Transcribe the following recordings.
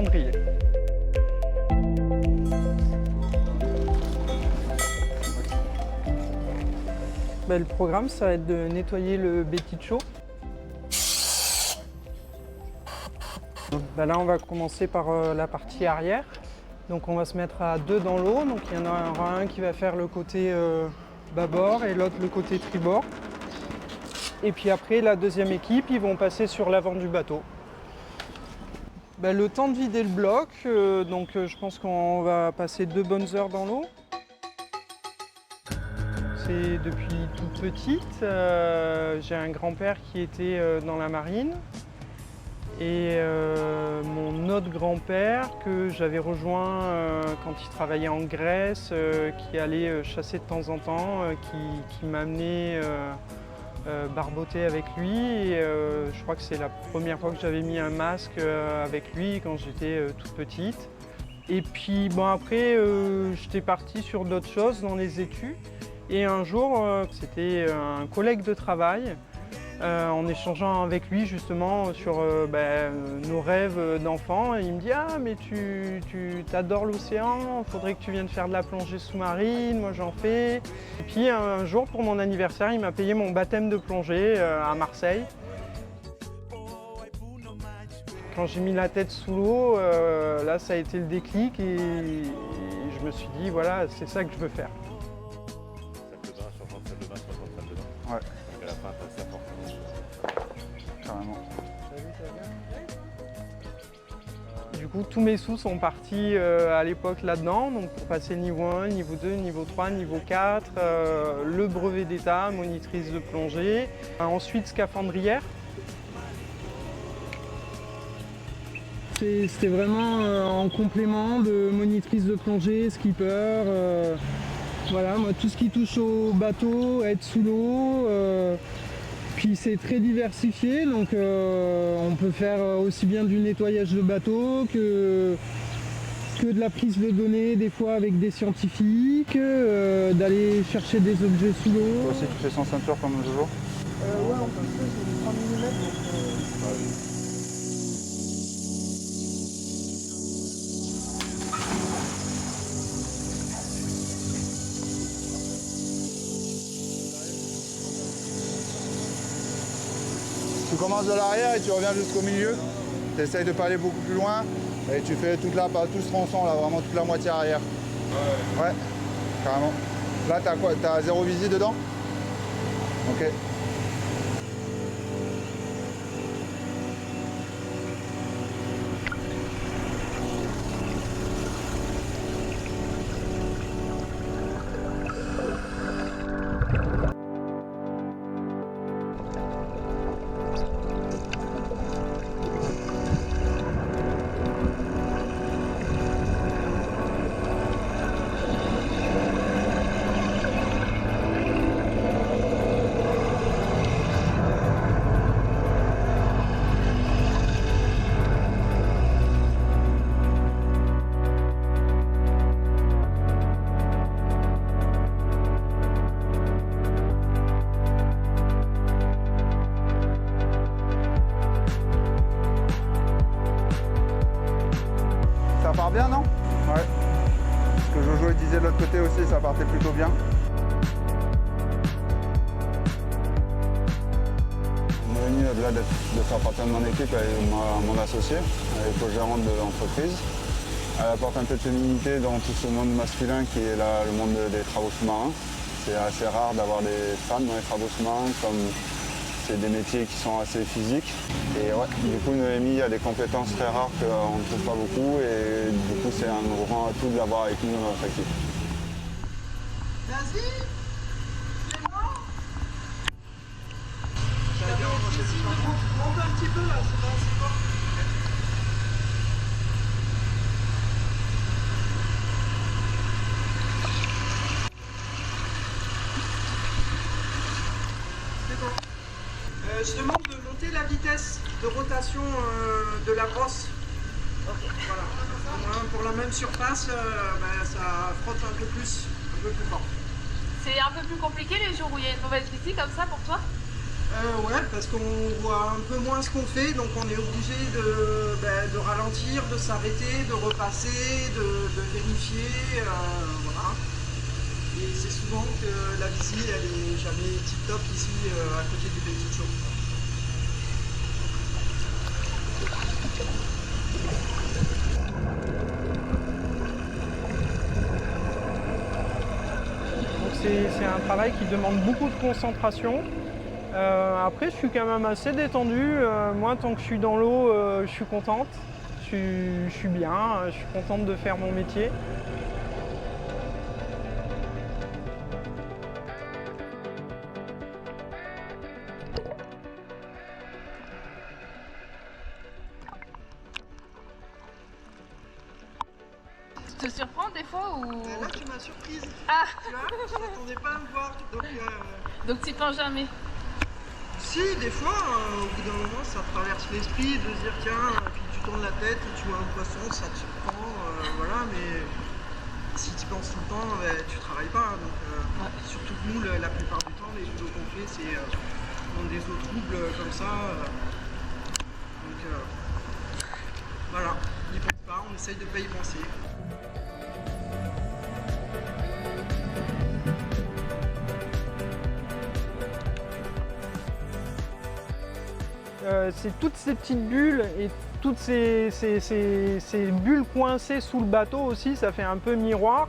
scaphandrier. Le programme, ça va être de nettoyer le bêtis-de-chaux. Là, on va commencer par la partie arrière. Donc on va se mettre à 2 dans l'eau. Donc il y en aura un qui va faire le côté bâbord et l'autre le côté tribord. Et puis après, la deuxième équipe, ils vont passer sur l'avant du bateau. Le temps de vider le bloc, je pense qu'on va passer 2 bonnes heures dans l'eau. C'est depuis toute petite. J'ai un grand-père qui était dans la marine. Et mon autre grand-père que j'avais rejoint quand il travaillait en Grèce, qui allait chasser de temps en temps, qui m'a amené barboter avec lui. Et, je crois que c'est la première fois que j'avais mis un masque avec lui quand j'étais toute petite. Et puis après, j'étais parti sur d'autres choses dans les études. Et un jour, c'était un collègue de travail. En échangeant avec lui justement sur nos rêves d'enfants, il me dit « Ah mais tu t'adores l'océan, il faudrait que tu viennes faire de la plongée sous-marine, moi j'en fais ». Et puis un jour pour mon anniversaire, il m'a payé mon baptême de plongée à Marseille. Quand j'ai mis la tête sous l'eau, là ça a été le déclic et je me suis dit voilà, c'est ça que je veux faire. Ouais. À la fin, ça s'apporte. Carrément. Du coup, tous mes sous sont partis à l'époque là-dedans, donc pour passer niveau 1, niveau 2, niveau 3, niveau 4, le brevet d'état, monitrice de plongée, ensuite scaphandrière. C'était vraiment en complément de monitrice de plongée, skipper. Voilà, moi tout ce qui touche au bateau, être sous l'eau, puis c'est très diversifié, donc on peut faire aussi bien du nettoyage de bateau que de la prise de données, des fois avec des scientifiques, d'aller chercher des objets sous l'eau. Toi aussi tu fais sans ceinture comme toujours? Ouais, on peut le faire, c'est du 3 mm. Tu commences de l'arrière et tu reviens jusqu'au milieu. Tu essayes de pas aller beaucoup plus loin et tu fais tout ce tronçon là, vraiment toute la moitié arrière. Ouais, carrément. Là t'as quoi? T'as 0 visite dedans? Ok. Bien, non? Ouais. Ce que Jojo disait de l'autre côté aussi, ça partait plutôt bien. Mélanie, au-delà de faire partie de mon équipe, elle est mon associée, elle est co-gérante de l'entreprise. Elle apporte un peu de féminité dans tout ce monde masculin qui est là, le monde des travaux sous-marins. C'est assez rare d'avoir des femmes dans les travaux sous-marins, comme c'est des métiers qui sont assez physiques. Et ouais, du coup, Noémie a des compétences très rares qu'on ne trouve pas beaucoup et du coup, c'est un grand atout de l'avoir avec nous dans notre équipe. Vas-y, c'est moi. Monte un petit peu là, c'est bon. C'est bon. Je demande de monter la vitesse de rotation de la brosse. Okay. Voilà. Pour la même surface, ça frotte un peu plus fort. C'est un peu plus compliqué les jours où il y a une mauvaise visite comme ça pour toi? Ouais, parce qu'on voit un peu moins ce qu'on fait, donc on est obligé de ralentir, de s'arrêter, de repasser, de vérifier, voilà. Et c'est souvent que la bici, elle est jamais tip-top ici, à côté du Petit Show. C'est un travail qui demande beaucoup de concentration. Après, je suis quand même assez détendu. Moi, tant que je suis dans l'eau, je suis contente. Je suis bien, je suis contente de faire mon métier. Tu te surprends des fois ou... Là, tu m'as surprise. Ah. Tu vois, je m'attendais pas à me voir. Donc tu penses jamais? Si, des fois, au bout d'un moment, ça traverse l'esprit de se dire tiens, puis tu tournes la tête et tu vois un poisson, ça te surprend, voilà, mais si tu penses tout le temps, tu travailles pas. Donc, surtout que nous, la plupart du temps, les judos qu'on fait, c'est dans des eaux troubles comme ça. Donc voilà, on n'y pense pas, on essaye de pas y penser. C'est toutes ces petites bulles et toutes ces bulles coincées sous le bateau aussi, ça fait un peu miroir.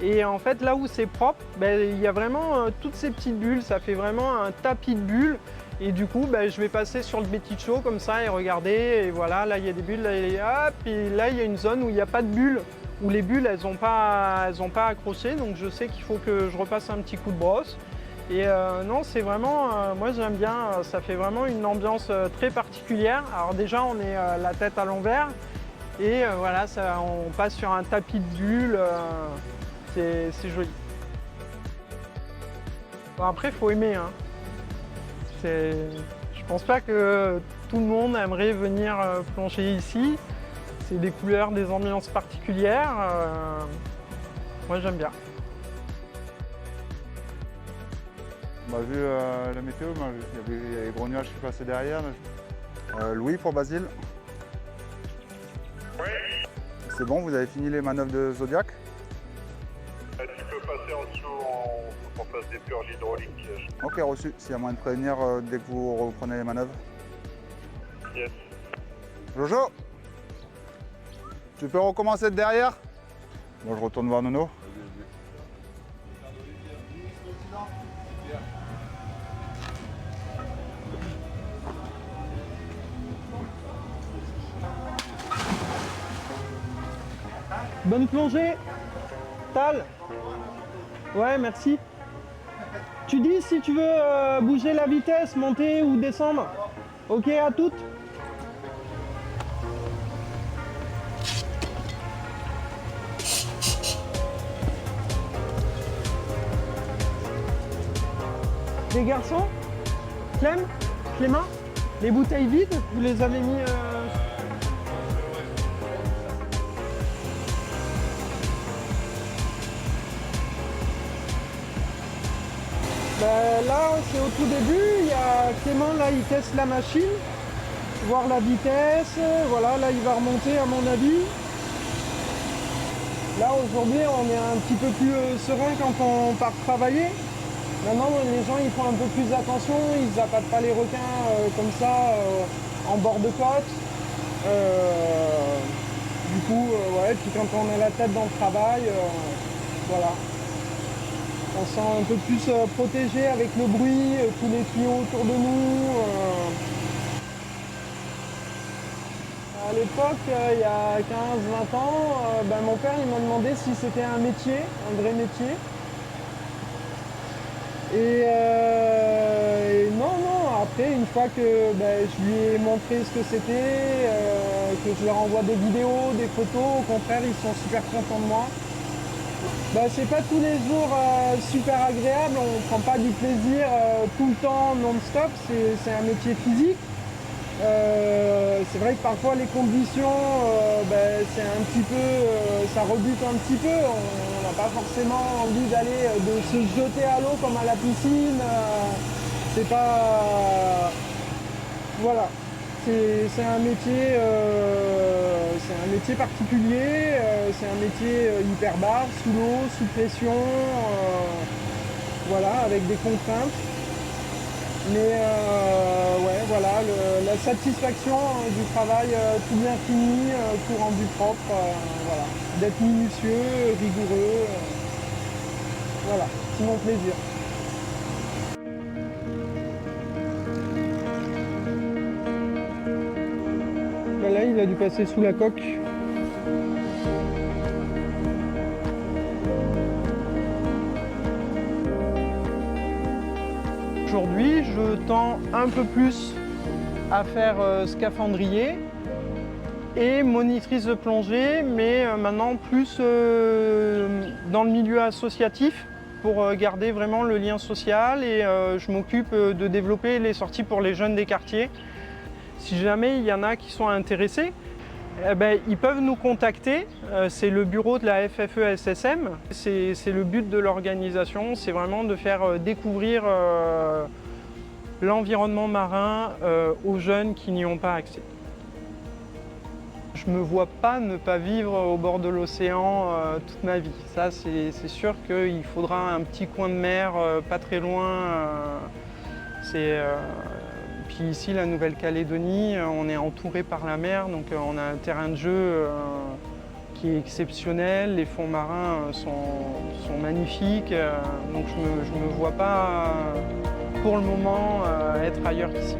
Et en fait, là où c'est propre, il y a vraiment toutes ces petites bulles, ça fait vraiment un tapis de bulles. Et du coup, je vais passer sur le Petit Show comme ça et regarder. Et voilà, là il y a des bulles, là, hop, et là il y a une zone où il n'y a pas de bulles, où les bulles elles n'ont pas accroché. Donc je sais qu'il faut que je repasse un petit coup de brosse. Et non, c'est vraiment, moi j'aime bien, ça fait vraiment une ambiance très particulière. Alors déjà, on est la tête à l'envers et voilà, on passe sur un tapis de bulles, c'est joli. Bon, après, il faut aimer. Hein. Je pense pas que tout le monde aimerait venir plonger ici. C'est des couleurs, des ambiances particulières. Moi, j'aime bien. Vu la météo, il y a les gros nuages qui passaient derrière. Louis pour Basile. Oui. C'est bon, vous avez fini les manœuvres de Zodiac? Tu peux passer en dessous pour faire des purges hydrauliques. Ok, reçu. S'il y a moyen de prévenir dès que vous reprenez les manœuvres. Yes. Jojo, tu peux recommencer de derrière? Bon, je retourne voir Nono. Bonne plongée, Tal. Ouais, merci. Tu dis si tu veux bouger la vitesse, monter ou descendre. Ok, à toutes. Les garçons, Clément, les bouteilles vides, vous les avez mis... Là, c'est au tout début, il y a Clément, là, il teste la machine, voir la vitesse, voilà, là, il va remonter à mon avis. Là, aujourd'hui, on est un petit peu plus serein quand on part travailler. Maintenant, les gens, ils font un peu plus attention, ils n'appâtent pas les requins comme ça, en bord de côte. Du coup, ouais, puis quand on a la tête dans le travail, voilà. On se sent un peu plus protégé avec le bruit, tous les tuyaux autour de nous. À l'époque, il y a 15-20 ans, mon père il m'a demandé si c'était un métier, un vrai métier. Et non, après, une fois que je lui ai montré ce que c'était, que je leur envoie des vidéos, des photos, au contraire, ils sont super contents de moi. C'est pas tous les jours super agréable, on prend pas du plaisir tout le temps non-stop, c'est un métier physique. C'est vrai que parfois les conditions, c'est un petit peu, ça rebute un petit peu, on n'a pas forcément envie d'aller, de se jeter à l'eau comme à la piscine. C'est pas... Voilà. C'est un métier particulier, c'est un métier hyper barre, sous l'eau, sous pression, voilà, avec des contraintes. Mais ouais, voilà, la satisfaction du travail tout bien fini, tout rendu propre, voilà. D'être minutieux, rigoureux, voilà, c'est mon plaisir. Là, il a dû passer sous la coque. Aujourd'hui, je tends un peu plus à faire scaphandrier et monitrice de plongée, mais maintenant plus dans le milieu associatif pour garder vraiment le lien social et je m'occupe de développer les sorties pour les jeunes des quartiers. Si jamais il y en a qui sont intéressés, eh ben, ils peuvent nous contacter. C'est le bureau de la FFE-SSM. C'est le but de l'organisation, c'est vraiment de faire découvrir l'environnement marin aux jeunes qui n'y ont pas accès. Je ne me vois pas ne pas vivre au bord de l'océan toute ma vie. Ça, c'est sûr qu'il faudra un petit coin de mer pas très loin. Puis ici, la Nouvelle-Calédonie, on est entouré par la mer, donc on a un terrain de jeu qui est exceptionnel. Les fonds marins sont magnifiques, donc je me vois pas pour le moment être ailleurs qu'ici.